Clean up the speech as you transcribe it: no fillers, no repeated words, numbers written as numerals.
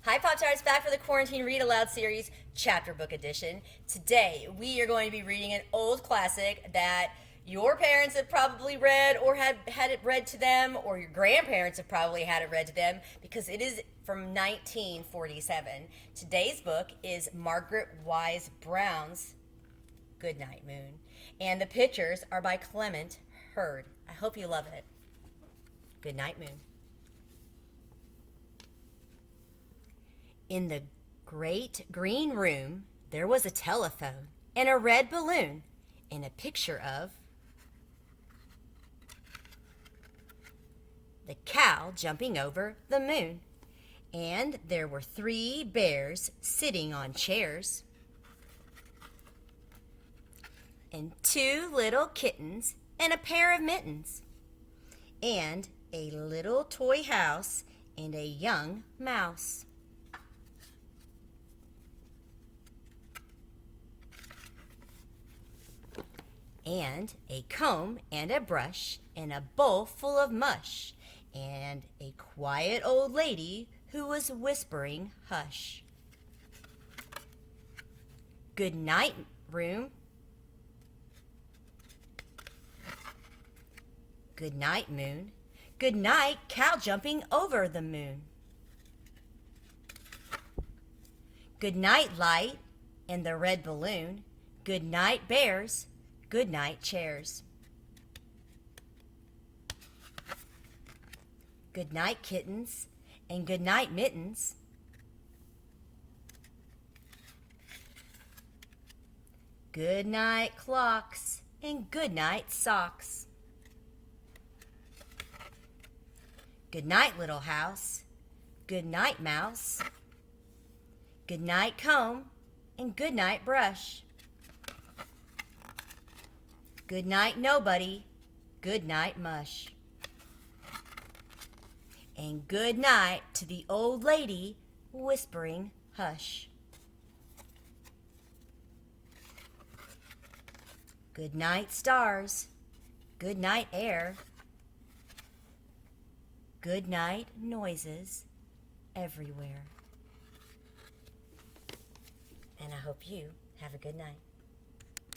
Hi, Pop-Tarts, back for the Quarantine Read Aloud series, Chapter Book Edition. Today, we are going to be reading an old classic that your parents have probably read or had it read to them, or your grandparents have probably had it read to them, because it is from 1947. Today's book is Margaret Wise Brown's Goodnight, Moon, and the pictures are by Clement, Hurd. I hope you love it. Good night, Moon. In the great green room, there was a telephone and a red balloon and a picture of the cow jumping over the moon. And there were 3 bears sitting on chairs and 2 little kittens and a pair of mittens and a little toy house and a young mouse. And a comb and a brush and a bowl full of mush and a quiet old lady who was whispering hush. Good night, room. Good night, moon. Good night, cow jumping over the moon. Good night, light and the red balloon. Good night, bears. Good night, chairs. Good night, kittens, and good night, mittens. Good night, clocks, and good night, socks. Good night, little house. Good night, mouse. Good night, comb, and good night, brush. Good night, nobody. Good night, mush. And good night to the old lady whispering hush. Good night, stars. Good night, air. Good night, noises everywhere. And I hope you have a good night.